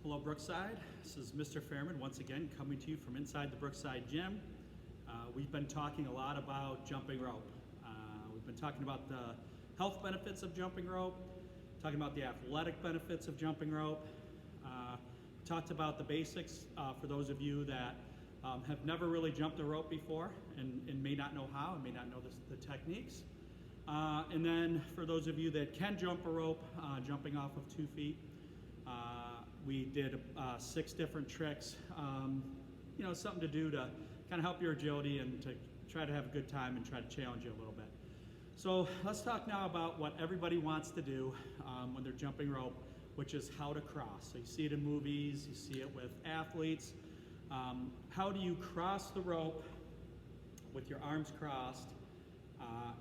Hello Brookside, this is Mr. Fairman once again coming to you from inside the Brookside Gym. We've been talking a lot about jumping rope. We've been talking about the health benefits of jumping rope, talking about the athletic benefits of jumping rope. Talked about the basics for those of you that have never really jumped a rope before and may not know how and may not know the techniques. And then for those of you that can jump a rope, jumping off of 2 feet, we did 6 different tricks, something to do to kind of help your agility and to try to have a good time and try to challenge you a little bit. So let's talk now about what everybody wants to do when they're jumping rope, which is how to cross. So you see it in movies, you see it with athletes. How do you cross the rope with your arms crossed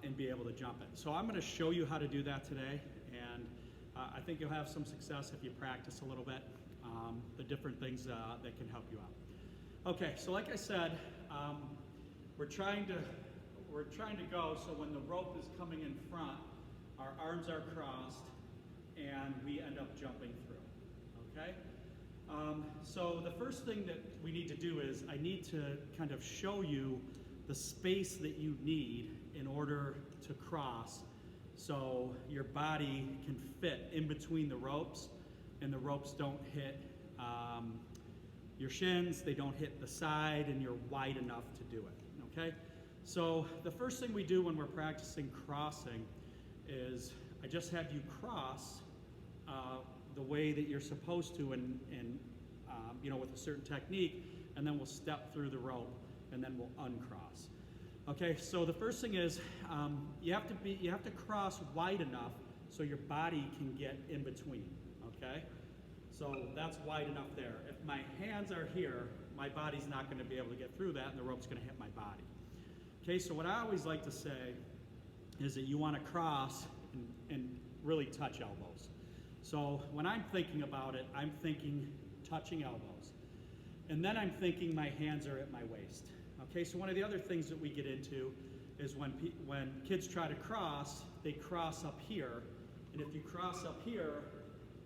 and be able to jump it? So I'm going to show you how to do that today, and I think you'll have some success if you practice a little bit, the different things that can help you out. Okay, so like I said, we're trying to go so when the rope is coming in front, our arms are crossed and we end up jumping through, okay? So the first thing that we need to do is I need to kind of show you the space that you need in order to cross so your body can fit in between the ropes and the ropes don't hit your shins, they don't hit the side, and you're wide enough to do it, okay? So the first thing we do when we're practicing crossing is I just have you cross the way that you're supposed to and with a certain technique, and then we'll step through the rope and then we'll uncross. Okay, so the first thing is you have to cross wide enough so your body can get in between, okay? So that's wide enough there. If my hands are here, my body's not going to be able to get through that and the rope's going to hit my body. Okay, so what I always like to say is that you want to cross and really touch elbows. So when I'm thinking about it, I'm thinking touching elbows. And then I'm thinking my hands are at my waist. Okay, so one of the other things that we get into is when kids try to cross, they cross up here. And if you cross up here,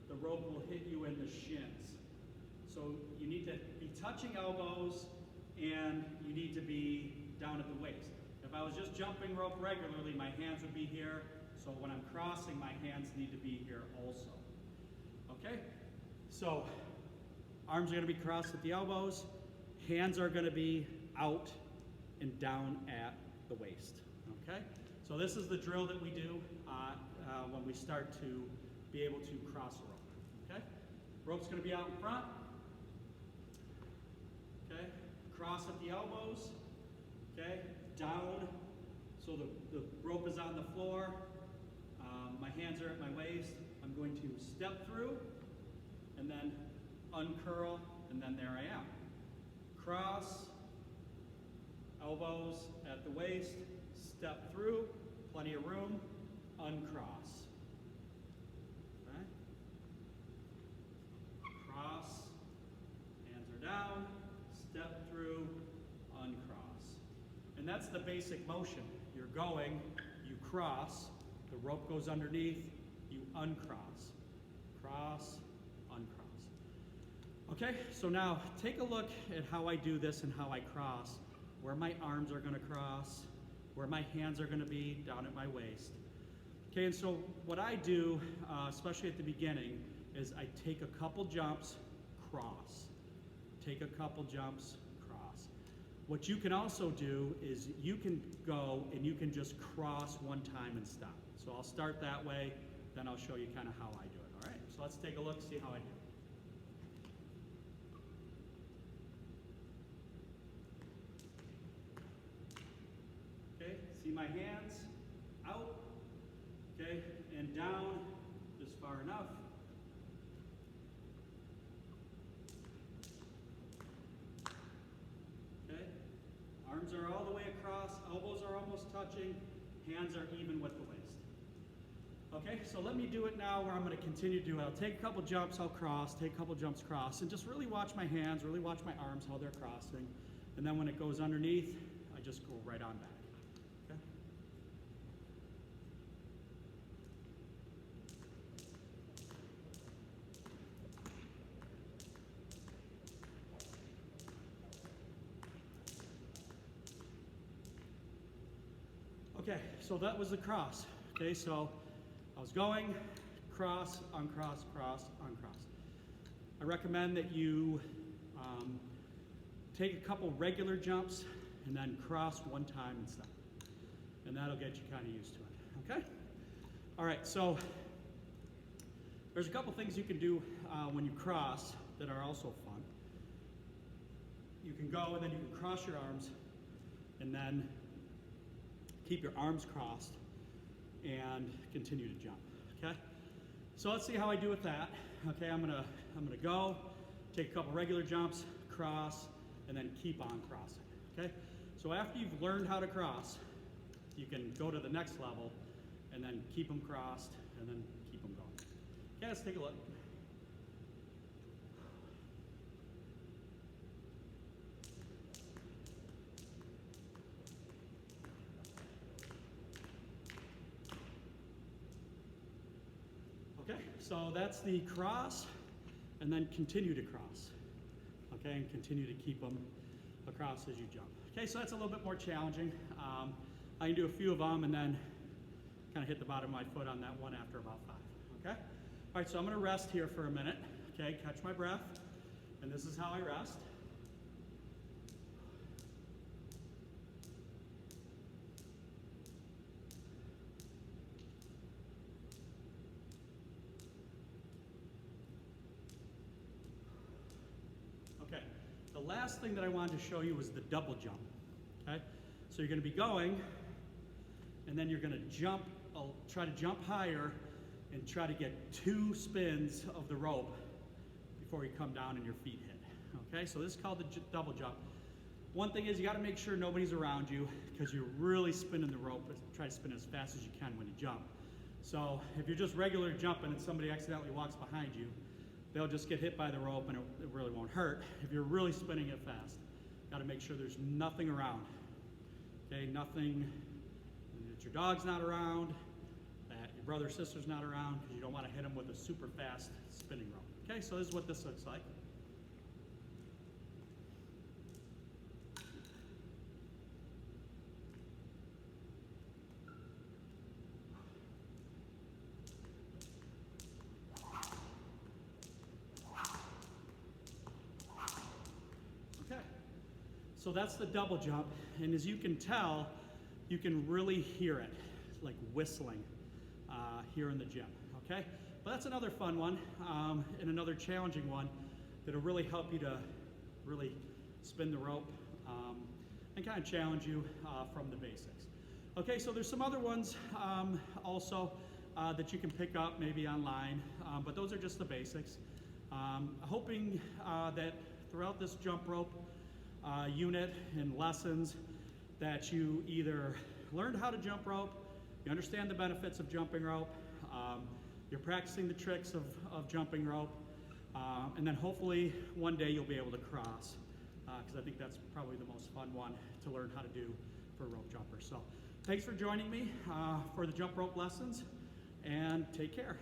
the rope will hit you in the shins. So you need to be touching elbows and you need to be down at the waist. If I was just jumping rope regularly, my hands would be here. So when I'm crossing, my hands need to be here also. Okay, so arms are going to be crossed at the elbows, hands are going to be out and down at the waist, okay? So this is the drill that we do when we start to be able to cross a rope, okay? Rope's going to be out in front, okay? Cross at the elbows, okay? Down, so the rope is on the floor, my hands are at my waist. I'm going to step through and then uncurl, and then there I am. Cross, elbows at the waist, step through, plenty of room, uncross. Okay? Cross, hands are down, step through, uncross. And that's the basic motion. You're going, you cross, the rope goes underneath, you uncross. Cross, uncross. Okay, so now take a look at how I do this and how I cross, where my arms are going to cross, where my hands are going to be down at my waist. Okay, and so what I do, especially at the beginning, is I take a couple jumps, cross. Take a couple jumps, cross. What you can also do is you can go and you can just cross one time and stop. So I'll start that way, then I'll show you kind of how I do it, all right? So let's take a look, see how I do it. Okay, see my hands out, okay, and down just far enough. Okay, arms are all the way across, elbows are almost touching, hands are even with the waist. Okay, so let me do it now where I'm going to continue to do it. I'll take a couple jumps, I'll cross, take a couple jumps, cross, and just really watch my hands, really watch my arms, how they're crossing. And then when it goes underneath, I just go right on back. Okay? Okay, so that was the cross. Okay, so I was going, cross, uncross, cross, uncross. I recommend that you take a couple regular jumps and then cross one time and stop. And that'll get you kind of used to it, okay? All right, so there's a couple things you can do when you cross that are also fun. You can go and then you can cross your arms and then keep your arms crossed and continue to jump, okay? So let's see how I do with that. Okay, I'm gonna go, take a couple regular jumps, cross, and then keep on crossing, okay? So after you've learned how to cross, you can go to the next level and then keep them crossed and then keep them going. Okay, let's take a look. Okay, so that's the cross and then continue to cross. Okay, and continue to keep them across as you jump. Okay, so that's a little bit more challenging. I can do a few of them and then kind of hit the bottom of my foot on that one after about 5, okay? All right, so I'm gonna rest here for a minute, okay, catch my breath, and this is how I rest. Okay, the last thing that I wanted to show you was the double jump, okay? So you're gonna be going, and then you're gonna jump, try to jump higher and try to get 2 spins of the rope before you come down and your feet hit, okay? So this is called the double jump. One thing is you gotta make sure nobody's around you because you're really spinning the rope. Try to spin as fast as you can when you jump. So if you're just regular jumping and somebody accidentally walks behind you, they'll just get hit by the rope and it really won't hurt. If you're really spinning it fast, gotta make sure there's nothing around. Okay, nothing, that your dog's not around, that your brother or sister's not around, because you don't want to hit them with a super fast spinning rope. Okay, so this is what this looks like. Okay, so that's the double jump, and as you can tell, you can really hear it, like whistling here in the gym, okay? But that's another fun one and another challenging one that'll really help you to really spin the rope and kind of challenge you from the basics. Okay, so there's some other ones also that you can pick up maybe online, but those are just the basics. Hoping that throughout this jump rope unit and lessons that you either learned how to jump rope, you understand the benefits of jumping rope, you're practicing the tricks of jumping rope, and then hopefully one day you'll be able to cross, because I think that's probably the most fun one to learn how to do for a rope jumper. So thanks for joining me for the jump rope lessons, and take care.